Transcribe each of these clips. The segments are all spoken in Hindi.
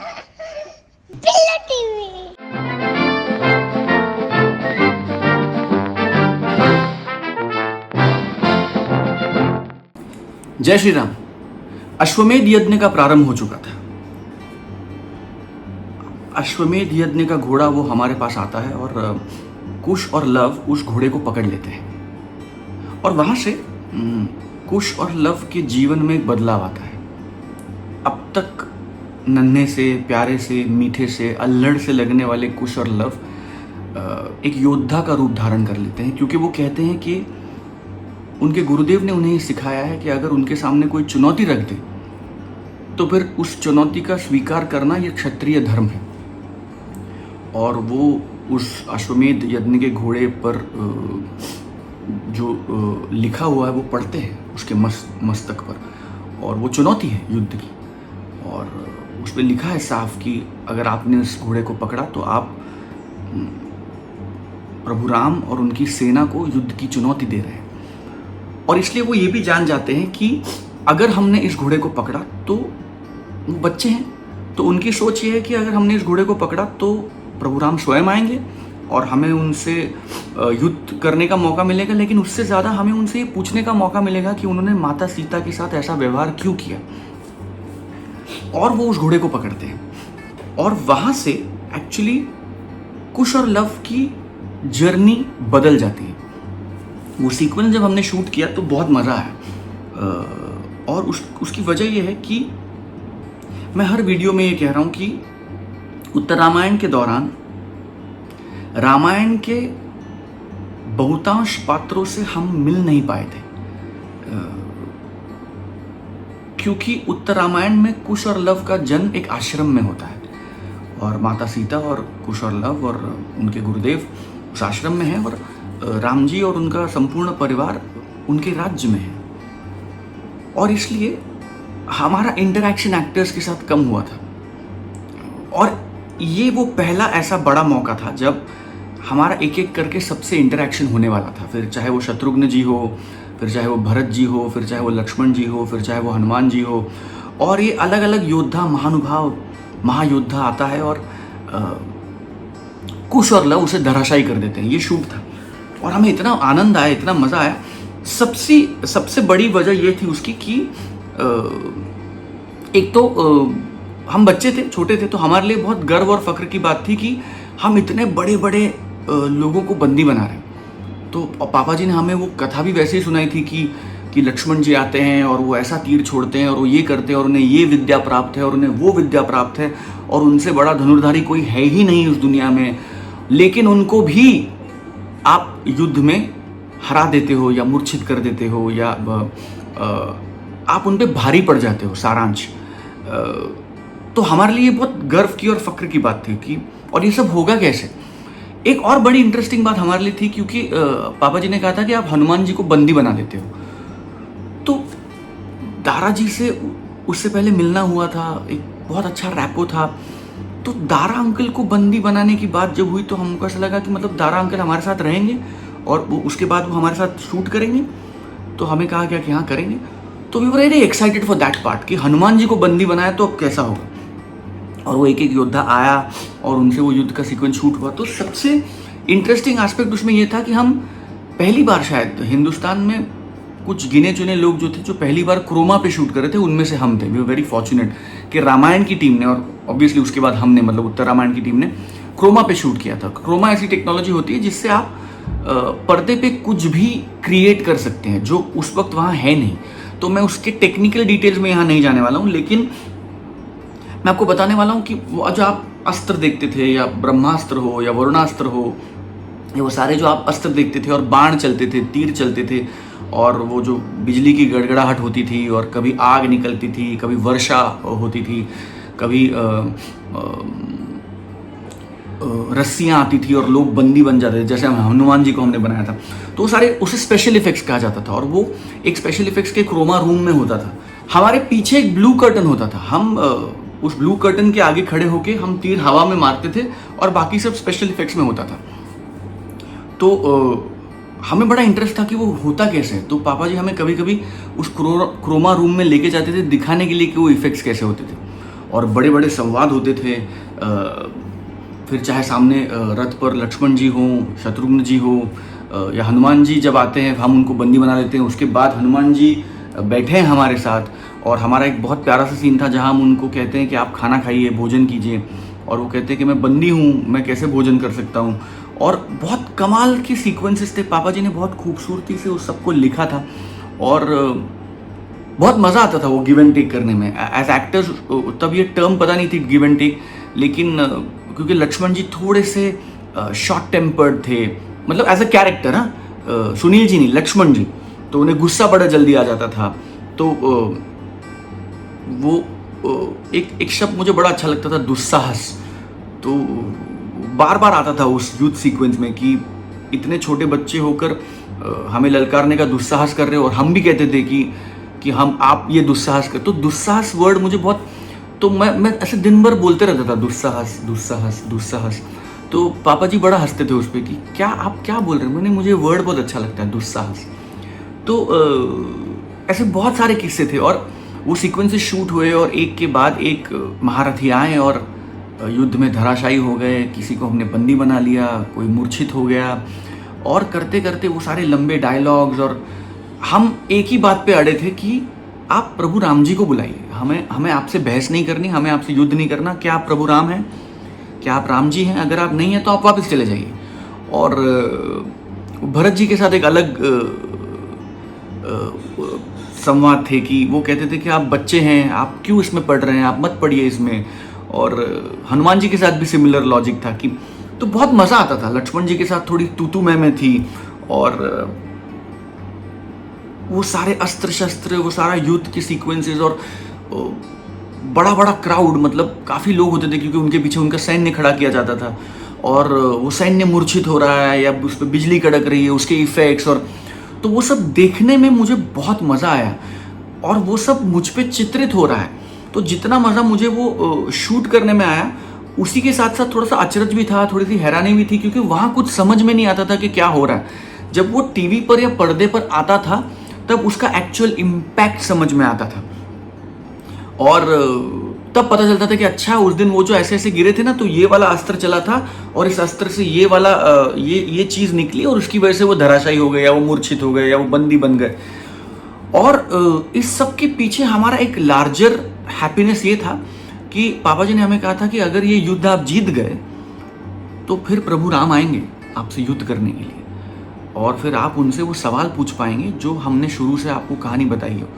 Pillow TV. जय श्री राम। अश्वमेध यज्ञ का प्रारंभ हो चुका था। अश्वमेध यज्ञ का घोड़ा वो हमारे पास आता है और कुश और लव उस घोड़े को पकड़ लेते हैं और वहां से कुश और लव के जीवन में एक बदलाव आता है। अब तक नन्हे से, प्यारे से, मीठे से, अल्लड़ से लगने वाले कुश और लव एक योद्धा का रूप धारण कर लेते हैं, क्योंकि वो कहते हैं कि उनके गुरुदेव ने उन्हें सिखाया है कि अगर उनके सामने कोई चुनौती रख दे तो फिर उस चुनौती का स्वीकार करना ये क्षत्रिय धर्म है। और वो उस अश्वमेध यज्ञ के घोड़े पर जो लिखा हुआ है वो पढ़ते हैं उसके मस्तक पर, और वो चुनौती है युद्ध की। और उस पर लिखा है साफ कि अगर आपने इस घोड़े को पकड़ा तो आप प्रभु राम और उनकी सेना को युद्ध की चुनौती दे रहे हैं। और इसलिए वो ये भी जान जाते हैं कि अगर हमने इस घोड़े को पकड़ा तो वो बच्चे हैं, तो उनकी सोच ये है कि अगर हमने इस घोड़े को पकड़ा तो प्रभु राम स्वयं आएंगे और हमें उनसे युद्ध करने का मौका मिलेगा, लेकिन उससे ज़्यादा हमें उनसे ये पूछने का मौका मिलेगा कि उन्होंने माता सीता के साथ ऐसा व्यवहार क्यों किया। और वो उस घोड़े को पकड़ते हैं और वहाँ से एक्चुअली कुश और लव की जर्नी बदल जाती है। वो सीक्वेंस जब हमने शूट किया तो बहुत मज़ा आया। और उसकी वजह यह है कि मैं हर वीडियो में ये कह रहा हूँ कि उत्तर रामायण के दौरान रामायण के बहुतांश पात्रों से हम मिल नहीं पाए थे, क्योंकि उत्तर रामायण में कुश और लव का जन्म एक आश्रम में होता है और माता सीता और कुश और लव और उनके गुरुदेव उस आश्रम में हैं और राम जी और उनका संपूर्ण परिवार उनके राज्य में है। और इसलिए हमारा इंटरैक्शन एक्टर्स के साथ कम हुआ था। और ये वो पहला ऐसा बड़ा मौका था जब हमारा एक एक करके सबसे इंटरैक्शन होने वाला था। फिर चाहे वो शत्रुघ्न जी हो, फिर चाहे वो भरत जी हो, फिर चाहे वो लक्ष्मण जी हो, फिर चाहे वो हनुमान जी हो, और ये अलग अलग योद्धा, महानुभाव, महायोद्धा आता है और कुश और लव उसे धराशायी कर देते हैं। ये शूट था और हमें इतना आनंद आया, इतना मज़ा आया। सबसे बड़ी वजह ये थी उसकी कि एक तो हम बच्चे थे, छोटे थे, तो हमारे लिए बहुत गर्व और फख्र की बात थी कि हम इतने बड़े बड़े लोगों को बंदी बना रहे हैं। तो पापा जी ने हमें वो कथा भी वैसे ही सुनाई थी कि लक्ष्मण जी आते हैं और वो ऐसा तीर छोड़ते हैं और वो ये करते हैं और उन्हें ये विद्या प्राप्त है और उन्हें वो विद्या प्राप्त है और उनसे बड़ा धनुर्धारी कोई है ही नहीं उस दुनिया में, लेकिन उनको भी आप युद्ध में हरा देते हो या मूर्छित कर देते हो या आप उन पे भारी पड़ जाते हो। सारांश तो हमारे लिए बहुत गर्व की और फक्र की बात थी कि और ये सब होगा कैसे। एक और बड़ी इंटरेस्टिंग बात हमारे लिए थी क्योंकि पापा जी ने कहा था कि आप हनुमान जी को बंदी बना देते हो। तो दारा जी से उससे पहले मिलना हुआ था, एक बहुत अच्छा रैपो था। तो दारा अंकल को बंदी बनाने की बात जब हुई तो हमको ऐसा लगा कि मतलब दारा अंकल हमारे साथ रहेंगे और वो उसके बाद वो हमारे साथ शूट करेंगे। तो हमें कहा गया कि हाँ करेंगे। तो we were very excited for that part कि हनुमान जी को बंदी बनाया तो अब कैसा होगा। और वो एक एक योद्धा आया और उनसे वो युद्ध का सीक्वेंस शूट हुआ। तो सबसे इंटरेस्टिंग एस्पेक्ट उसमें ये था कि हम पहली बार शायद हिंदुस्तान में कुछ गिने चुने लोग जो थे जो पहली बार क्रोमा पे शूट कर रहे थे, उनमें से हम थे। वी वर वेरी फॉर्चुनेट कि रामायण की टीम ने और ऑब्वियसली उसके बाद हमने, मतलब उत्तर रामायण की टीम ने क्रोमा पे शूट किया था। क्रोमा ऐसी टेक्नोलॉजी होती है जिससे आप पर्दे पे कुछ भी क्रिएट कर सकते हैं जो उस वक्त वहाँ है नहीं। तो मैं उसके टेक्निकल डिटेल्स में यहाँ नहीं जाने वाला हूँ, लेकिन मैं आपको बताने वाला हूँ कि वो जो आप अस्त्र देखते थे, या ब्रह्मास्त्र हो या वरुणास्त्र हो, ये वो सारे जो आप अस्त्र देखते थे और बाण चलते थे, तीर चलते थे, और वो जो बिजली की गड़गड़ाहट होती थी और कभी आग निकलती थी, कभी वर्षा होती थी, कभी रस्सियाँ आती थी और लोग बंदी बन जाते थे, जैसे हनुमान जी को हमने बनाया था। तो सारे उसे स्पेशल इफेक्ट्स कहा जाता था और वो एक स्पेशल इफेक्ट्स के क्रोमा रूम में होता था। हमारे पीछे एक ब्लू कर्टन होता था, हम उस ब्लू कर्टन के आगे खड़े होके हम तीर हवा में मारते थे और बाकी सब स्पेशल इफेक्ट्स में होता था। तो हमें बड़ा इंटरेस्ट था कि वो होता कैसे है। तो पापा जी हमें कभी कभी उस क्रोमा रूम में लेके जाते थे दिखाने के लिए कि वो इफेक्ट्स कैसे होते थे। और बड़े बड़े संवाद होते थे। फिर चाहे सामने रथ पर लक्ष्मण जी हों, शत्रुघ्न जी हो, या हनुमान जी जब आते हैं हम उनको बंदी बना लेते हैं। उसके बाद हनुमान जी बैठे हैं हमारे साथ, और हमारा एक बहुत प्यारा सा सीन था जहां हम उनको कहते हैं कि आप खाना खाइए, भोजन कीजिए, और वो कहते हैं कि मैं बंदी हूँ, मैं कैसे भोजन कर सकता हूँ। और बहुत कमाल के सीक्वेंसेस थे, पापा जी ने बहुत खूबसूरती से उस सबको लिखा था, और बहुत मज़ा आता था वो गिव एंड टेक करने में। एज एक्टर्स तब ये टर्म पता नहीं थी गिव एंड टेक, लेकिन क्योंकि लक्ष्मण जी थोड़े से शॉर्ट टेम्पर्ड थे, मतलब एज अ कैरेक्टर, हाँ, सुनील जी नहीं, लक्ष्मण जी, तो उन्हें गुस्सा बड़ा जल्दी आ जाता था। तो वो एक शब्द मुझे बड़ा अच्छा लगता था, दुस्साहस। तो बार बार आता था उस यूथ सीक्वेंस में कि इतने छोटे बच्चे होकर हमें ललकारने का दुस्साहस कर रहे हो, और हम भी कहते थे कि हम आप ये दुस्साहस कर। तो दुस्साहस वर्ड मुझे बहुत, तो मैं ऐसे दिन भर बोलते रहता था, दुस्साहस दुस्साहस दुस्साहस। तो पापा जी बड़ा हंसते थे उस पर कि क्या आप क्या बोल रहे हैं। मैंने मुझे वर्ड बहुत अच्छा लगता है, दुस्साहस। तो ऐसे बहुत सारे किस्से थे, और वो सीक्वेंसेस शूट हुए, और एक के बाद एक महारथी आए और युद्ध में धराशायी हो गए। किसी को हमने बंदी बना लिया, कोई मूर्छित हो गया, और करते करते वो सारे लंबे डायलॉग्स। और हम एक ही बात पे अड़े थे कि आप प्रभु राम जी को बुलाइए, हमें आपसे बहस नहीं करनी, हमें आपसे युद्ध नहीं करना। क्या आप प्रभु राम हैं? क्या आप राम जी हैं? अगर आप नहीं हैं तो आप वापस चले जाइए। और भरत जी के साथ एक अलग संवाद थे कि वो कहते थे कि आप बच्चे हैं, आप क्यों इसमें पढ़ रहे हैं, आप मत पढ़िए इसमें। और हनुमान जी के साथ भी सिमिलर लॉजिक था कि, तो बहुत मज़ा आता था। लक्ष्मण जी के साथ थोड़ी तू मैं थी, और वो सारे अस्त्र शस्त्र, वो सारा युद्ध के सीक्वेंसेस, और बड़ा बड़ा क्राउड, मतलब काफ़ी लोग होते थे क्योंकि उनके पीछे उनका सैन्य खड़ा किया जाता था, और वो सैन्य मूर्छित हो रहा है या उस पर बिजली कड़क रही है, उसके इफेक्ट्स। और तो वो सब देखने में मुझे बहुत मज़ा आया, और वो सब मुझ पे चित्रित हो रहा है। तो जितना मज़ा मुझे वो शूट करने में आया, उसी के साथ साथ थोड़ा सा अचरज भी था, थोड़ी सी हैरानी भी थी, क्योंकि वहाँ कुछ समझ में नहीं आता था कि क्या हो रहा है। जब वो टीवी पर या पर्दे पर आता था तब उसका एक्चुअल इम्पैक्ट समझ में आता था, और तब पता चलता था कि अच्छा उस दिन वो जो ऐसे ऐसे गिरे थे ना, तो ये वाला अस्त्र चला था, और इस अस्त्र से ये वाला ये चीज़ निकली, और उसकी वजह से वो धराशायी हो गए, या वो मूर्छित हो गए, या वो बंदी बन गए। और इस सब के पीछे हमारा एक लार्जर हैप्पीनेस ये था कि पापा जी ने हमें कहा था कि अगर ये युद्ध आप जीत गए तो फिर प्रभु राम आएंगे आपसे युद्ध करने के लिए, और फिर आप उनसे वो सवाल पूछ पाएंगे जो हमने शुरू से आपको कहानी बताई हो।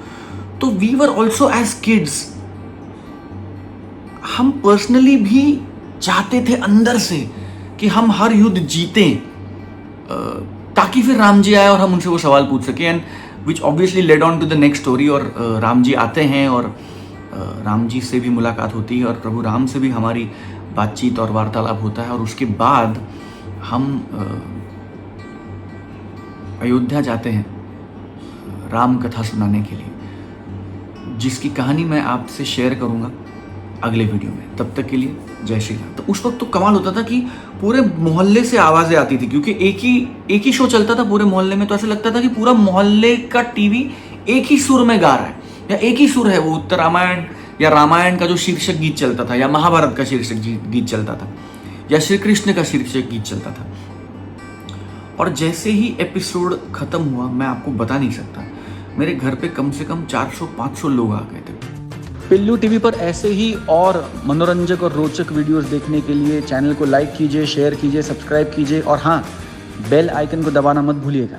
तो we were also as kids, हम पर्सनली भी चाहते थे अंदर से कि हम हर युद्ध जीतें, ताकि फिर राम जी आए और हम उनसे वो सवाल पूछ सकें। And which obviously led on to the next story. और राम जी आते हैं, और राम जी से भी मुलाकात होती है, और प्रभु राम से भी हमारी बातचीत और वार्तालाप होता है। और उसके बाद हम अयोध्या जाते हैं राम कथा सुनाने के लिए, जिसकी कहानी मैं आपसे शेयर करूंगा अगले वीडियो में। तब तक के लिए जय श्री राम। तो उस वक्त तो कमाल होता था कि पूरे मोहल्ले से आवाज़ें आती थी, क्योंकि एक ही शो चलता था पूरे मोहल्ले में। तो ऐसा लगता था कि पूरा मोहल्ले का टीवी एक ही सुर में गा रहा है, या एक ही सुर है। वो उत्तर रामायण या रामायण का जो शीर्षक गीत चलता था, या महाभारत का शीर्षक गीत चलता था, या श्री कृष्ण का शीर्षक गीत चलता था। और जैसे ही एपिसोड खत्म हुआ, मैं आपको बता नहीं सकता, मेरे घर पे कम से कम 400-500 लोग आ गए थे। पिल्लू टीवी पर ऐसे ही और मनोरंजक और रोचक वीडियोस देखने के लिए चैनल को लाइक कीजिए, शेयर कीजिए, सब्सक्राइब कीजिए, और हाँ, बेल आइकन को दबाना मत भूलिएगा।